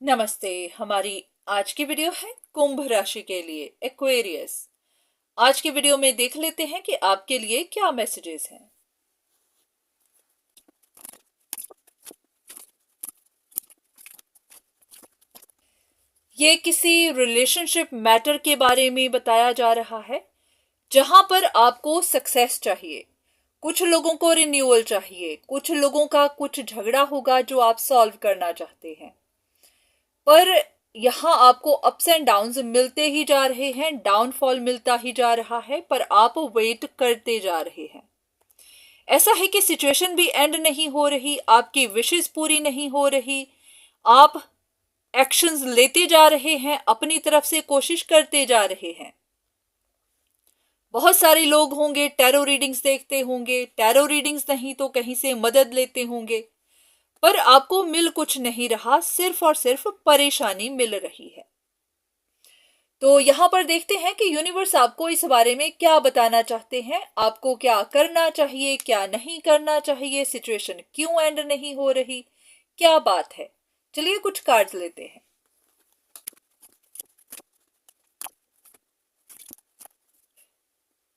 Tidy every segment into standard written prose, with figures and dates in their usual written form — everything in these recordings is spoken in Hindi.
नमस्ते। हमारी आज की वीडियो है कुंभ राशि के लिए, एक्वेरियस। आज की वीडियो में देख लेते हैं कि आपके लिए क्या मैसेजेस हैं। ये किसी रिलेशनशिप मैटर के बारे में बताया जा रहा है, जहां पर आपको सक्सेस चाहिए। कुछ लोगों को रिन्यूअल चाहिए, कुछ लोगों का कुछ झगड़ा होगा जो आप सॉल्व करना चाहते हैं। पर यहाँ आपको अप्स एंड डाउन्स मिलते ही जा रहे हैं, डाउनफॉल मिलता ही जा रहा है, पर आप वेट करते जा रहे हैं। ऐसा है कि सिचुएशन भी एंड नहीं हो रही, आपकी विशेस पूरी नहीं हो रही, आप एक्शंस लेते जा रहे हैं, अपनी तरफ से कोशिश करते जा रहे हैं। बहुत सारे लोग होंगे टैरो रीडिंग्स देखते होंगे, टैरो रीडिंग्स नहीं तो कहीं से मदद लेते होंगे, पर आपको मिल कुछ नहीं रहा, सिर्फ और सिर्फ परेशानी मिल रही है। तो यहां पर देखते हैं कि यूनिवर्स आपको इस बारे में क्या बताना चाहते हैं, आपको क्या करना चाहिए, क्या नहीं करना चाहिए, सिचुएशन क्यों एंड नहीं हो रही, क्या बात है। चलिए कुछ कार्ड्स लेते हैं।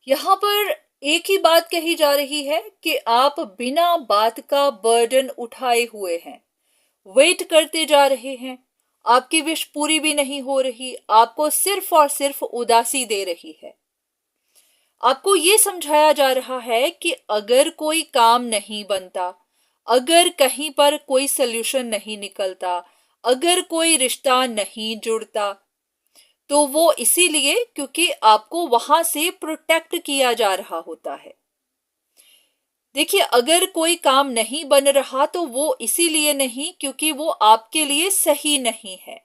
यहां पर एक ही बात कही जा रही है कि आप बिना बात का बर्डन उठाए हुए हैं, वेट करते जा रहे हैं, आपकी विश पूरी भी नहीं हो रही, आपको सिर्फ और सिर्फ उदासी दे रही है। आपको ये समझाया जा रहा है कि अगर कोई काम नहीं बनता, अगर कहीं पर कोई सल्यूशन नहीं निकलता, अगर कोई रिश्ता नहीं जुड़ता, तो वो इसीलिए क्योंकि आपको वहां से प्रोटेक्ट किया जा रहा होता है। देखिए, अगर कोई काम नहीं बन रहा तो वो इसीलिए नहीं क्योंकि वो आपके लिए सही नहीं है।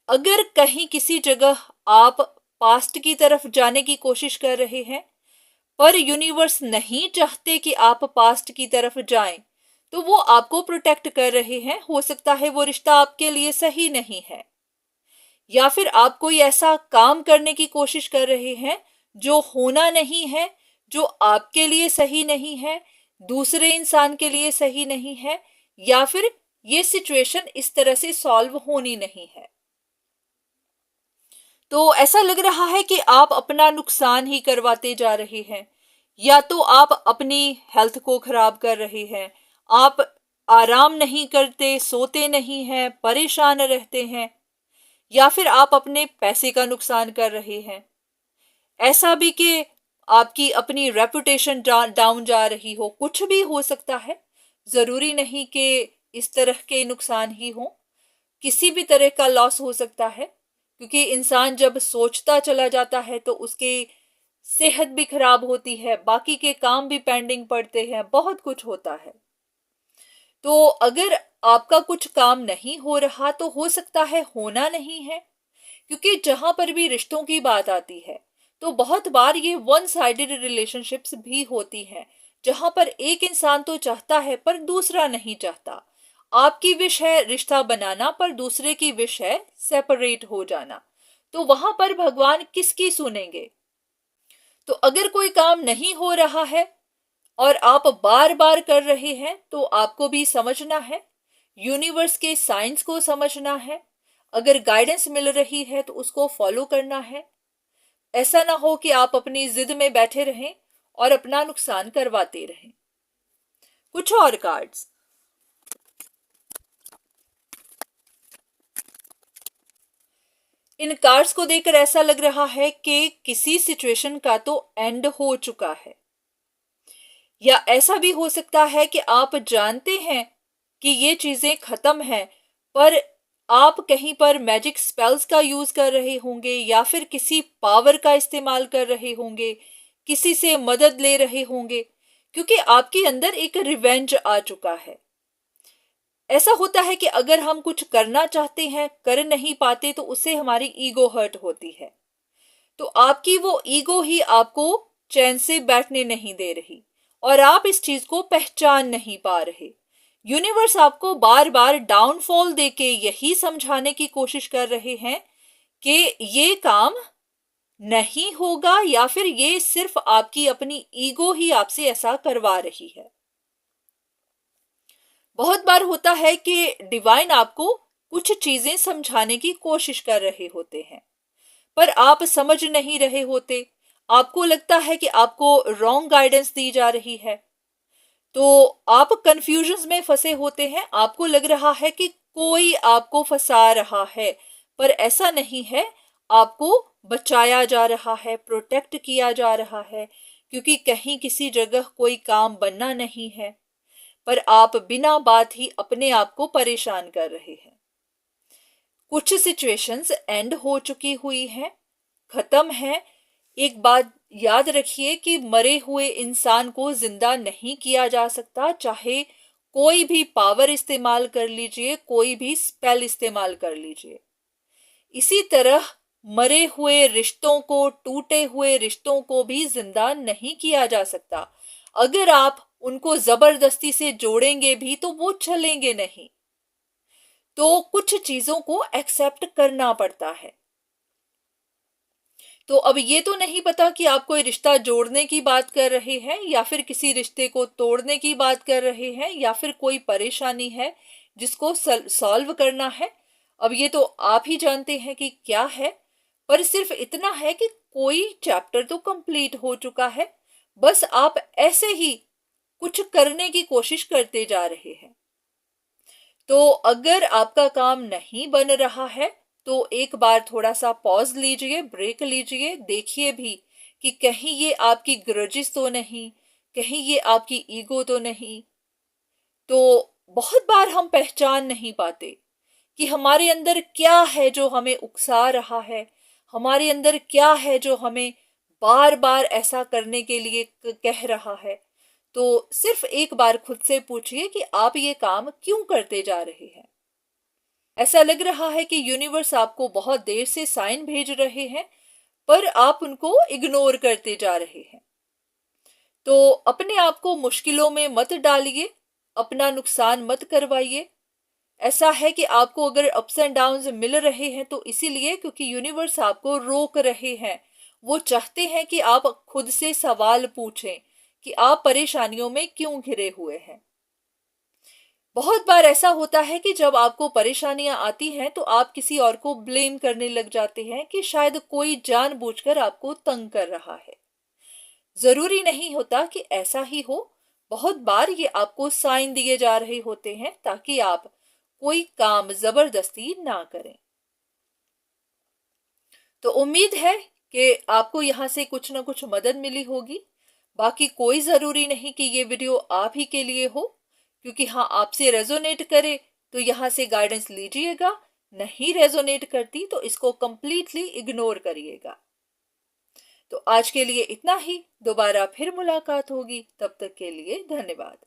अगर कहीं किसी जगह आप पास्ट की तरफ जाने की कोशिश कर रहे हैं, पर यूनिवर्स नहीं चाहते कि आप पास्ट की तरफ जाएं, तो वो आपको प्रोटेक्ट कर रहे हैं। हो सकता है वो रिश्ता आपके लिए सही नहीं है, या फिर आप कोई ऐसा काम करने की कोशिश कर रहे हैं जो होना नहीं है, जो आपके लिए सही नहीं है, दूसरे इंसान के लिए सही नहीं है, या फिर ये सिचुएशन इस तरह से सॉल्व होनी नहीं है। तो ऐसा लग रहा है कि आप अपना नुकसान ही करवाते जा रहे हैं, या तो आप अपनी हेल्थ को खराब कर रहे हैं, आप आराम नहीं करते, सोते नहीं हैं, परेशान रहते हैं, या फिर आप अपने पैसे का नुकसान कर रहे हैं। ऐसा भी कि आपकी अपनी रेपुटेशन डाउन जा रही हो, कुछ भी हो सकता है। जरूरी नहीं कि इस तरह के नुकसान ही हो, किसी भी तरह का लॉस हो सकता है, क्योंकि इंसान जब सोचता चला जाता है तो उसकी सेहत भी खराब होती है, बाकी के काम भी पेंडिंग पड़ते हैं, बहुत कुछ होता है। तो अगर आपका कुछ काम नहीं हो रहा तो हो सकता है होना नहीं है, क्योंकि जहां पर भी रिश्तों की बात आती है तो बहुत बार ये वन साइडेड रिलेशनशिप्स भी होती हैं, जहां पर एक इंसान तो चाहता है पर दूसरा नहीं चाहता। आपकी विश है रिश्ता बनाना, पर दूसरे की विश है सेपरेट हो जाना। तो वहां पर भगवान किसकी सुनेंगे? तो अगर कोई काम नहीं हो रहा है और आप बार बार कर रहे हैं, तो आपको भी समझना है, यूनिवर्स के साइंस को समझना है। अगर गाइडेंस मिल रही है तो उसको फॉलो करना है। ऐसा ना हो कि आप अपनी जिद में बैठे रहें और अपना नुकसान करवाते रहें। कुछ और कार्ड्स। इन कार्ड्स को देखकर ऐसा लग रहा है कि किसी सिचुएशन का तो एंड हो चुका है, या ऐसा भी हो सकता है कि आप जानते हैं कि ये चीजें खत्म हैं, पर आप कहीं पर मैजिक स्पेल्स का यूज कर रहे होंगे, या फिर किसी पावर का इस्तेमाल कर रहे होंगे, किसी से मदद ले रहे होंगे, क्योंकि आपके अंदर एक रिवेंज आ चुका है। ऐसा होता है कि अगर हम कुछ करना चाहते हैं, कर नहीं पाते, तो उससे हमारी ईगो हर्ट होती है। तो आपकी वो ईगो ही आपको चैन से बैठने नहीं दे रही, और आप इस चीज को पहचान नहीं पा रहे। यूनिवर्स आपको बार बार डाउनफॉल देके यही समझाने की कोशिश कर रहे हैं कि ये काम नहीं होगा, या फिर ये सिर्फ आपकी अपनी ईगो ही आपसे ऐसा करवा रही है। बहुत बार होता है कि डिवाइन आपको कुछ चीजें समझाने की कोशिश कर रहे होते हैं, पर आप समझ नहीं रहे होते। आपको लगता है कि आपको रॉन्ग गाइडेंस दी जा रही है, तो आप कंफ्यूजन में फंसे होते हैं। आपको लग रहा है कि कोई आपको फंसा रहा है, पर ऐसा नहीं है। आपको बचाया जा रहा है, प्रोटेक्ट किया जा रहा है, क्योंकि कहीं किसी जगह कोई काम बनना नहीं है, पर आप बिना बात ही अपने आप को परेशान कर रहे हैं। कुछ सिचुएशंस एंड हो चुकी हुई हैं, खत्म है। एक बात याद रखिए कि मरे हुए इंसान को जिंदा नहीं किया जा सकता, चाहे कोई भी पावर इस्तेमाल कर लीजिए, कोई भी स्पेल इस्तेमाल कर लीजिए। इसी तरह मरे हुए रिश्तों को, टूटे हुए रिश्तों को भी जिंदा नहीं किया जा सकता। अगर आप उनको जबरदस्ती से जोड़ेंगे भी तो वो चलेंगे नहीं। तो कुछ चीजों को एक्सेप्ट करना पड़ता है। तो अब ये तो नहीं पता कि आप कोई रिश्ता जोड़ने की बात कर रहे हैं, या फिर किसी रिश्ते को तोड़ने की बात कर रहे हैं, या फिर कोई परेशानी है जिसको सॉल्व करना है। अब ये तो आप ही जानते हैं कि क्या है, पर सिर्फ इतना है कि कोई चैप्टर तो कंप्लीट हो चुका है। बस आप ऐसे ही कुछ करने की कोशिश करते जा रहे हैं। तो अगर आपका काम नहीं बन रहा है तो एक बार थोड़ा सा पॉज लीजिए, ब्रेक लीजिए, देखिए भी कि कहीं ये आपकी ग्रजेस तो नहीं, कहीं ये आपकी ईगो तो नहीं। तो बहुत बार हम पहचान नहीं पाते कि हमारे अंदर क्या है जो हमें उकसा रहा है, हमारे अंदर क्या है जो हमें बार बार ऐसा करने के लिए कह रहा है। तो सिर्फ एक बार खुद से पूछिए कि आप ये काम क्यों करते जा रहे हैं। ऐसा लग रहा है कि यूनिवर्स आपको बहुत देर से साइन भेज रहे हैं, पर आप उनको इग्नोर करते जा रहे हैं। तो अपने आप को मुश्किलों में मत डालिए, अपना नुकसान मत करवाइए। ऐसा है कि आपको अगर अप्स एंड डाउन्स मिल रहे हैं तो इसीलिए क्योंकि यूनिवर्स आपको रोक रहे हैं। वो चाहते हैं कि आप खुद से सवाल पूछें कि आप परेशानियों में क्यों घिरे हुए हैं। बहुत बार ऐसा होता है कि जब आपको परेशानियां आती हैं तो आप किसी और को ब्लेम करने लग जाते हैं कि शायद कोई जानबूझकर आपको तंग कर रहा है। जरूरी नहीं होता कि ऐसा ही हो। बहुत बार ये आपको साइन दिए जा रहे होते हैं ताकि आप कोई काम जबरदस्ती ना करें। तो उम्मीद है कि आपको यहाँ से कुछ ना कुछ मदद मिली होगी। बाकी कोई जरूरी नहीं कि ये वीडियो आप ही के लिए हो, क्योंकि हाँ आपसे रेजोनेट करे तो यहाँ से गाइडेंस लीजिएगा, नहीं रेजोनेट करती तो इसको कंप्लीटली इग्नोर करिएगा। तो आज के लिए इतना ही, दोबारा फिर मुलाकात होगी, तब तक के लिए धन्यवाद।